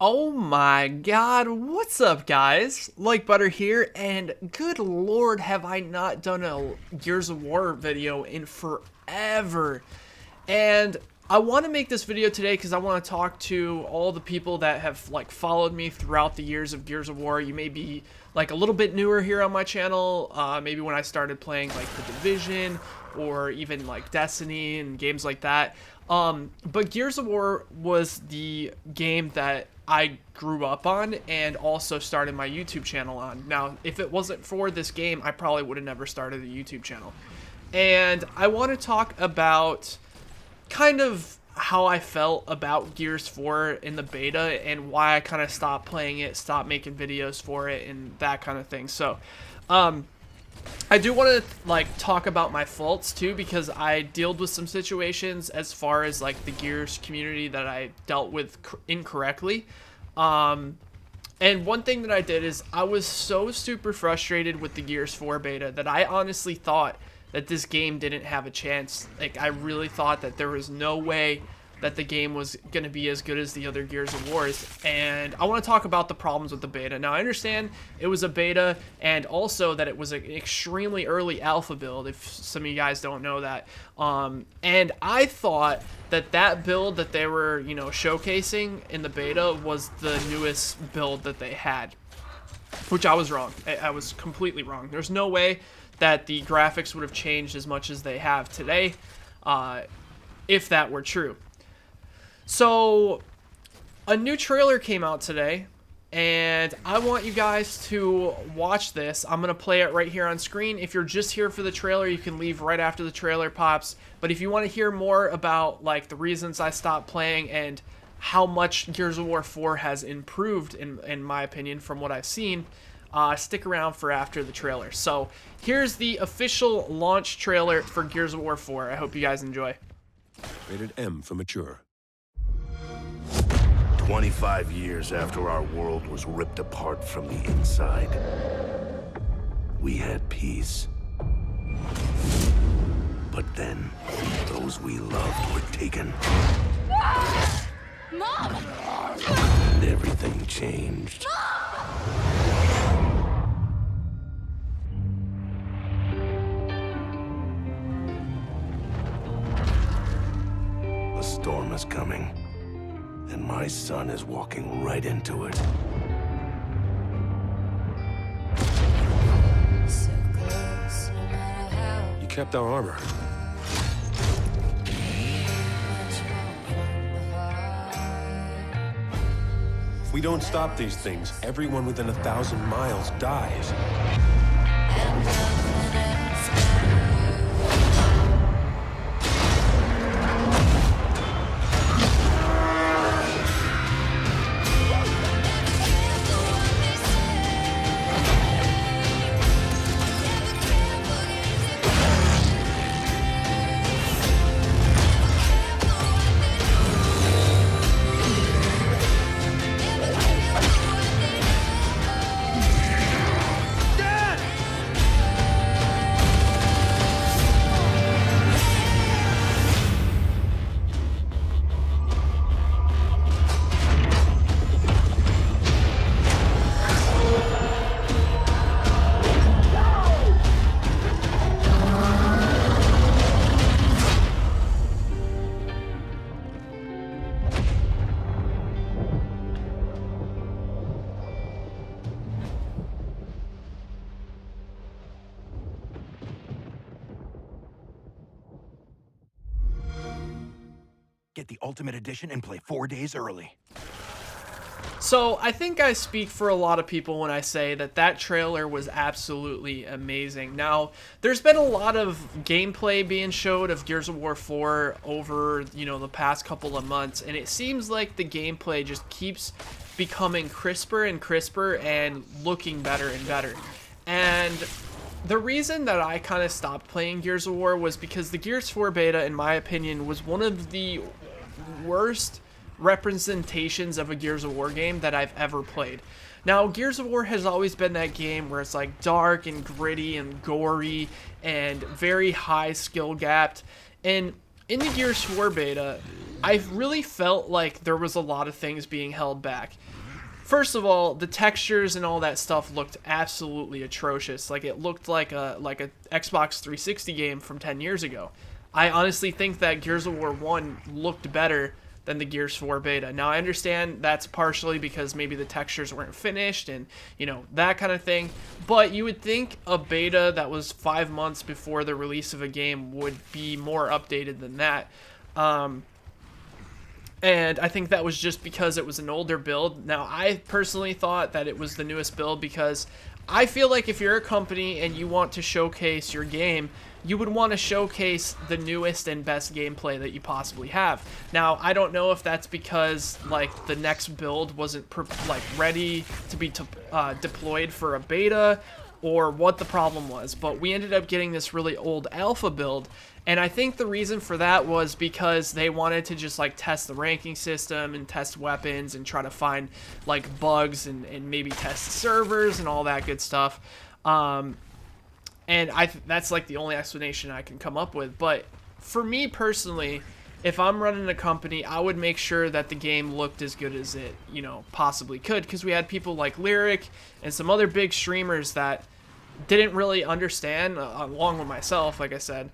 Oh my god, what's up guys? LiKeBuTTeR here, and good lord have I not done a Gears of War video in forever. And I want to make this video today because I want to talk to all the people that have followed me throughout the years of Gears of War. You may be a little bit newer here on my channel, maybe when I started playing The Division or even Destiny and games like that. But Gears of War was the game that I grew up on and also started my YouTube channel on. Now, if it wasn't for this game, I probably would have never started a YouTube channel. And I want to talk about kind of how I felt about Gears 4 in the beta and why I kind of stopped playing it, stopped making videos for it, and that kind of thing. So, I do want to talk about my faults too, because I dealt with some situations as far as the Gears community that I dealt with incorrectly. And one thing that I did is I was so super frustrated with the Gears 4 beta that I honestly thought that this game didn't have a chance. I really thought that there was no way that the game was going to be as good as the other Gears of Wars. And I want to talk about the problems with the beta. Now, I understand it was a beta and also that it was an extremely early alpha build, if some of you guys don't know that. And I thought that that build that they were, showcasing in the beta was the newest build that they had, which I was wrong. I was completely wrong. There's no way that the graphics would have changed as much as they have today, if that were true. So, a new trailer came out today, and I want you guys to watch this. I'm going to play it right here on screen. If you're just here for the trailer, you can leave right after the trailer pops. But if you want to hear more about the reasons I stopped playing and how much Gears of War 4 has improved, in my opinion, from what I've seen, stick around for after the trailer. So, here's the official launch trailer for Gears of War 4. I hope you guys enjoy. Rated M for mature. 25 years after our world was ripped apart from the inside, we had peace. But then, those we loved were taken. Mom! And everything changed. A storm is coming. And my son is walking right into it. So close, no matter how You kept our armor. much from the heart. If we don't stop these things, everyone within 1,000 miles dies. And nothing else matters. Get the Ultimate Edition and play 4 days early. So, I think I speak for a lot of people when I say that that trailer was absolutely amazing. Now, there's been a lot of gameplay being showed of Gears of War 4 over, the past couple of months, and it seems like the gameplay just keeps becoming crisper and crisper and looking better and better. And the reason that I kind of stopped playing Gears of War was because the Gears 4 beta, in my opinion, was one of the worst representations of a Gears of War game that I've ever played. Now, Gears of War has always been that game where it's dark and gritty and gory and very high skill gapped, and in the Gears 4 beta, I really felt like there was a lot of things being held back. First of all, the textures and all that stuff looked absolutely atrocious. Like, it looked like a Xbox 360 game from 10 years ago. I honestly think that Gears of War 1 looked better than the Gears 4 beta. Now, I understand that's partially because maybe the textures weren't finished and, you know, that kind of thing. But you would think a beta that was 5 months before the release of a game would be more updated than that. And I think that was just because it was an older build. Now, I personally thought that it was the newest build because I feel like if you're a company and you want to showcase your game, you would want to showcase the newest and best gameplay that you possibly have. Now, I don't know if that's because, like, the next build wasn't, ready to be deployed for a beta or what the problem was, but we ended up getting this really old alpha build. And I think the reason for that was because they wanted to just, like, test the ranking system and test weapons and try to find, like, bugs and maybe test servers and all that good stuff. And that's, like, the only explanation I can come up with. But for me personally, if I'm running a company, I would make sure that the game looked as good as it, you know, possibly could. Because we had people like Lyric and some other big streamers that didn't really understand, along with myself, like I said,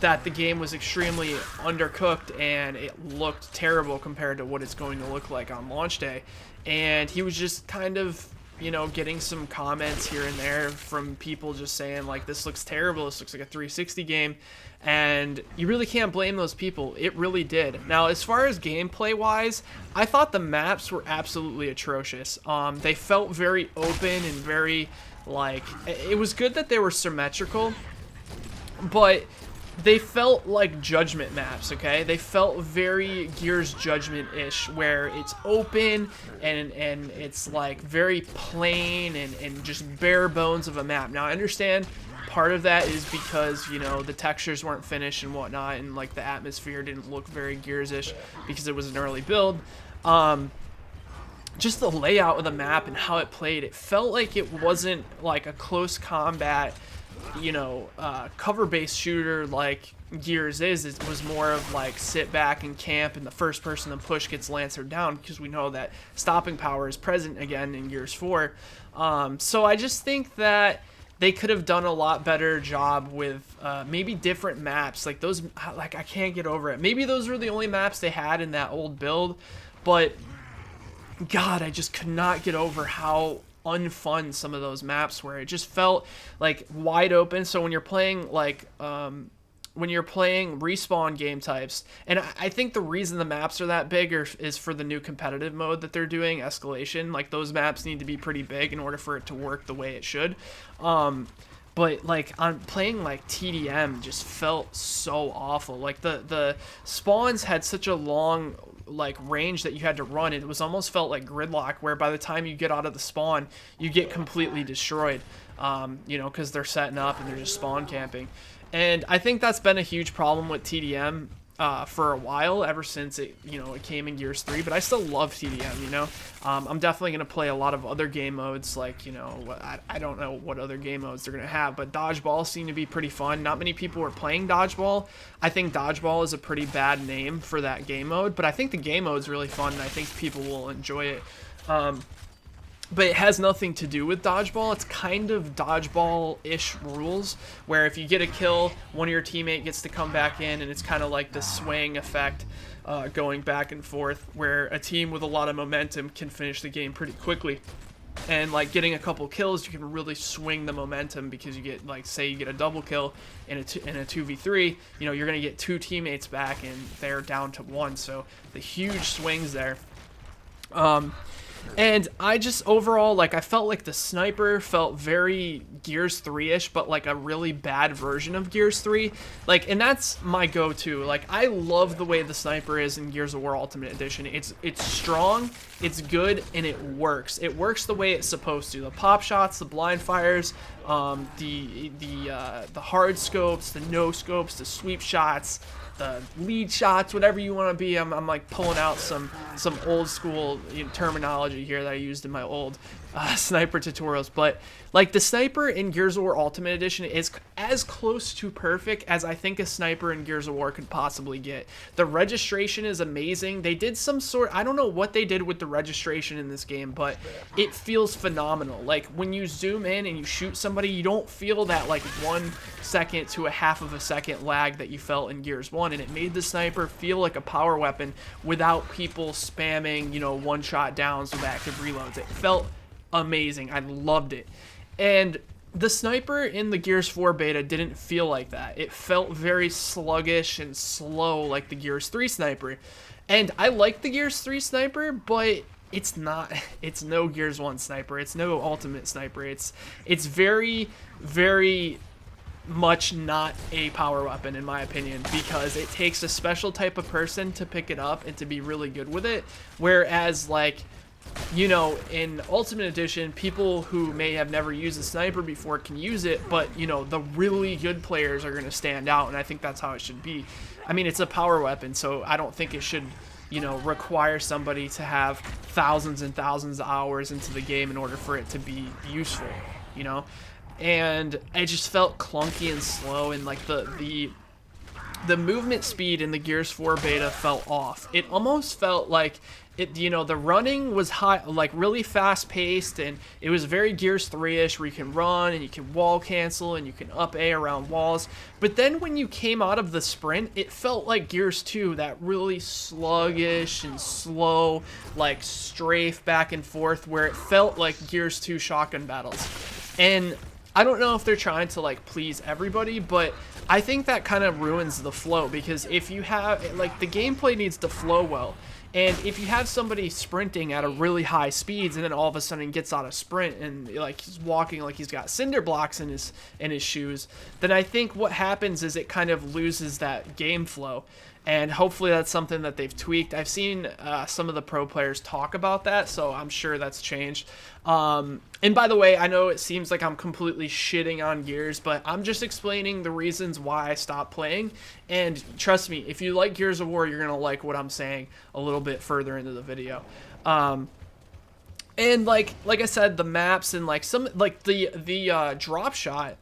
that the game was extremely undercooked and it looked terrible compared to what it's going to look like on launch day. And he was just kind of, you know, getting some comments here and there from people just saying, like, this looks terrible, this looks like a 360 game, and you really can't blame those people. It really did. Now, as far as gameplay wise, I thought the maps were absolutely atrocious. They felt very open and very, like, it was good that they were symmetrical, but they felt like Judgment maps, okay? They felt very Gears Judgment-ish, where it's open and it's, like, very plain and just bare bones of a map. Now, I understand part of that is because, you know, the textures weren't finished and whatnot, and, like, the atmosphere didn't look very Gears-ish because it was an early build. Just the layout of the map and how it played, it felt like it wasn't, like, a close combat, you know, cover-based shooter like Gears is. It was more of like sit back and camp, and the first person to push gets lancered down, because we know that stopping power is present again in Gears 4. So I just think that they could have done a lot better job with maybe different maps. Like those, like, I can't get over it. Maybe those were the only maps they had in that old build, but God, I just could not get over how unfun some of those maps were. It just felt like wide open. So when you're playing like when you're playing respawn game types, and I think the reason the maps are that big is for the new competitive mode that they're doing, Escalation. Like, those maps need to be pretty big in order for it to work the way it should. But like on playing like TDM just felt so awful. Like the spawns had such a long like range that you had to run. It was almost felt like gridlock, where by the time you get out of the spawn, you get completely destroyed. You know, because they're setting up and they're just spawn camping. And I think that's been a huge problem with TDM for a while, ever since it, you know, it came in Gears 3. But I still love TDM, you know. I'm definitely going to play a lot of other game modes, like, you know, I don't know what other game modes they're going to have, but Dodgeball seemed to be pretty fun. Not many people were playing Dodgeball. I think Dodgeball is a pretty bad name for that game mode, but I think the game mode is really fun, and I think people will enjoy it. But it has nothing to do with Dodgeball. It's kind of Dodgeball-ish rules, where if you get a kill, one of your teammate gets to come back in, and it's kind of like the swing effect going back and forth, where a team with a lot of momentum can finish the game pretty quickly. And like getting a couple kills, you can really swing the momentum, because you get, like, say you get a double kill in a 2v3, you know, you're going to get two teammates back and they're down to one. So the huge swings there. And I just overall, like, I felt like the sniper felt very Gears 3-ish, but like a really bad version of Gears 3. Like, and that's my go-to. Like, I love the way the sniper is in Gears of War Ultimate Edition. It's strong, it's good, and it works. It works the way it's supposed to. The pop shots, the blind fires, the hard scopes, the no scopes, the sweep shots, the lead shots, whatever you want to be. I'm like pulling out some old school, you know, terminology here that I used in my old sniper tutorials, but like the sniper in Gears of War Ultimate Edition is as close to perfect as I think a sniper in Gears of War could possibly get. The registration is amazing. They did some sort, I don't know what they did with the registration in this game, but it feels phenomenal. Like when you zoom in and you shoot somebody, you don't feel that like 1 second to a half of a second lag that you felt in Gears 1, and it made the sniper feel like a power weapon without people spamming, you know, one-shot downs with active reloads. It felt amazing. I loved it. And the sniper in the Gears 4 beta didn't feel like that. It felt very sluggish and slow like the Gears 3 sniper. And I like the Gears 3 sniper, but it's no Gears 1 sniper. It's no Ultimate sniper. It's very, very much not a power weapon in my opinion, because it takes a special type of person to pick it up and to be really good with it. Whereas like, you know, in Ultimate Edition, people who may have never used a sniper before can use it, but, you know, the really good players are going to stand out, and I think that's how it should be. I mean, it's a power weapon, so I don't think it should, you know, require somebody to have thousands and thousands of hours into the game in order for it to be useful, you know? And it just felt clunky and slow, and like the movement speed in the Gears 4 beta felt off. It almost felt like it, you know, the running was high, like really fast paced, and it was very Gears 3-ish where you can run and you can wall cancel and you can up A around walls. But then when you came out of the sprint, it felt like Gears 2, that really sluggish and slow, like strafe back and forth, where it felt like Gears 2 shotgun battles. And I don't know if they're trying to like please everybody, but I think that kind of ruins the flow, because if you have, like, the gameplay needs to flow well. And if you have somebody sprinting at a really high speeds and then all of a sudden gets out of sprint and like he's walking like he's got cinder blocks in his shoes, then I think what happens is it kind of loses that game flow. And hopefully that's something that they've tweaked. I've seen some of the pro players talk about that, so I'm sure that's changed. And by the way, I know it seems like I'm completely shitting on Gears, but I'm just explaining the reasons why I stopped playing. And trust me, if you like Gears of War, you're going to like what I'm saying a little bit further into the video. And like I said, the maps and like some, like the drop shot,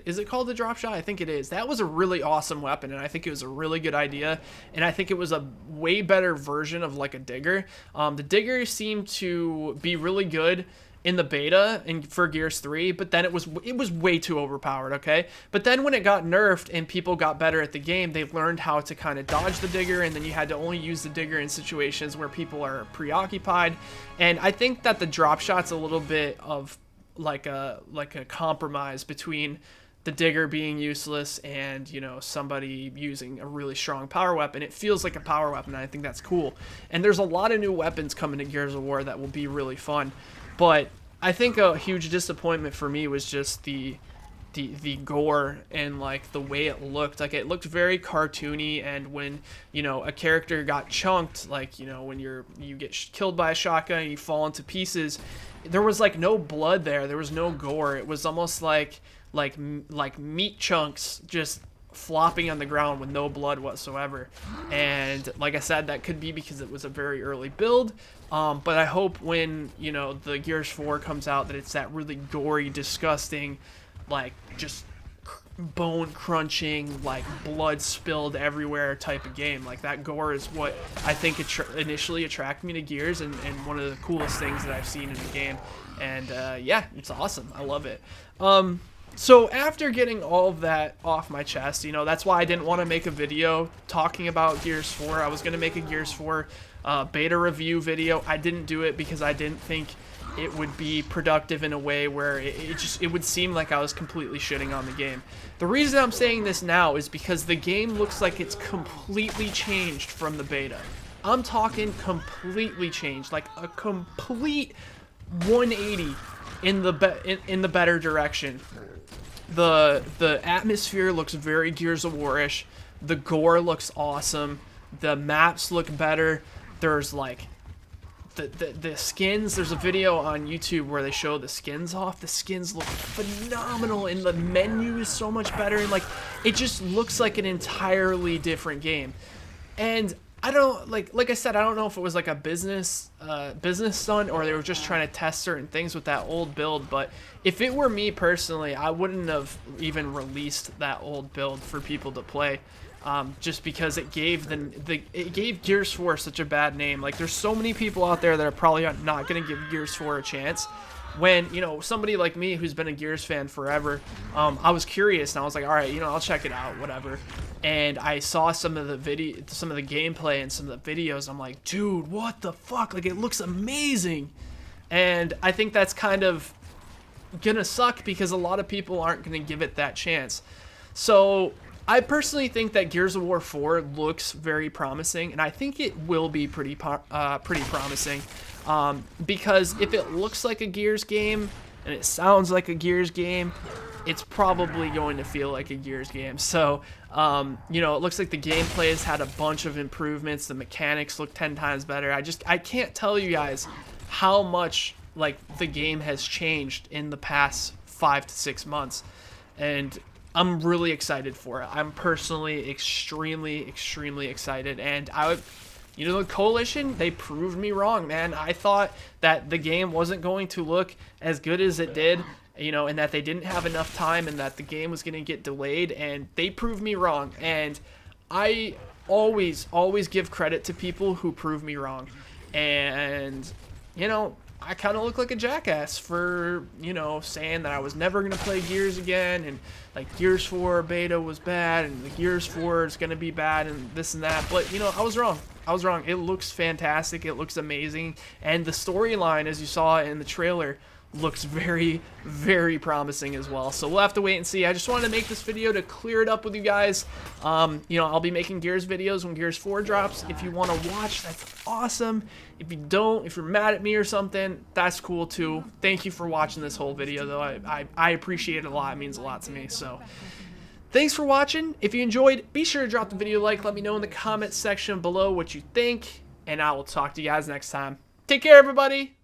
is it called the drop shot? I think it is. That was a really awesome weapon, and I think it was a really good idea, and I think it was a way better version of like a digger. The digger seemed to be really good in the beta and for Gears 3, but then it was way too overpowered, okay? But then when it got nerfed and people got better at the game, they learned how to kind of dodge the digger, and then you had to only use the digger in situations where people are preoccupied. And I think that the drop shot's a little bit of like a compromise between the digger being useless and, you know, somebody using a really strong power weapon. It feels like a power weapon, and I think that's cool. And there's a lot of new weapons coming to Gears of War that will be really fun. But I think a huge disappointment for me was just the gore and like the way it looked. Like, it looked very cartoony, and when, you know, a character got chunked, like, you know, when you get killed by a shotgun and you fall into pieces, there was like no blood there was no gore. It was almost like meat chunks just flopping on the ground with no blood whatsoever. And like I said, that could be because it was a very early build, but I hope when, you know, the Gears 4 comes out, that it's that really gory, disgusting, like just bone crunching, like blood spilled everywhere type of game. Like, that gore is what I think initially attracted me to Gears, and one of the coolest things that I've seen in the game. And yeah, it's awesome. I love it. So after getting all of that off my chest, you know, that's why I didn't want to make a video talking about Gears 4. I was going to make a Gears 4 beta review video. I didn't do it because I didn't think it would be productive in a way where it would seem like I was completely shitting on the game. The reason I'm saying this now is because the game looks like it's completely changed from the beta. I'm talking completely changed, like a complete 180 in the better direction. The atmosphere looks very Gears of War-ish. The gore looks awesome. The maps look better. There's like the skins. There's a video on YouTube where they show the skins off. The skins look phenomenal, and the menu is so much better, and like it just looks like an entirely different game. And I don't like I said, I don't know if it was like a business stunt or they were just trying to test certain things with that old build. But if it were me personally, I wouldn't have even released that old build for people to play, just because it gave it gave Gears 4 such a bad name. Like there's so many people out there that are probably not gonna give Gears 4 a chance. When, you know, somebody like me who's been a Gears fan forever, I was curious and I was like, all right, you know, I'll check it out, whatever. And I saw some of the gameplay and some of the videos. I'm like, dude, what the fuck? Like, it looks amazing. And I think that's kind of gonna suck because a lot of people aren't gonna give it that chance. So I personally think that Gears of War 4 looks very promising, and I think it will be pretty promising. Because if it looks like a Gears game and it sounds like a Gears game, it's probably going to feel like a Gears game. So, you know, it looks like the gameplay has had a bunch of improvements. The mechanics look 10 times better. I can't tell you guys how much like the game has changed in the past 5 to 6 months, and I'm really excited for it. I'm personally extremely excited, and you know, the Coalition, they proved me wrong, man. I thought that the game wasn't going to look as good as it did, you know, and that they didn't have enough time and that the game was going to get delayed, and they proved me wrong. And I always give credit to people who prove me wrong. And, you know, I kind of look like a jackass for, you know, saying that I was never going to play Gears again, and like Gears 4 beta was bad, and the Gears 4 is going to be bad, and this and that. But, you know, I was wrong. It looks fantastic. It looks amazing. And the storyline, as you saw in the trailer, looks very promising as well. So we'll have to wait and see. I just wanted to make this video to clear it up with you guys. You know, I'll be making Gears videos when Gears 4 drops. If you want to watch, that's awesome. If you don't, if you're mad at me or something, that's cool too. Thank you for watching this whole video, though. I appreciate it a lot. It means a lot to me. So thanks for watching. If you enjoyed, be sure to drop the video a like. Let me know in the comments section below what you think, and I will talk to you guys next time. Take care, everybody.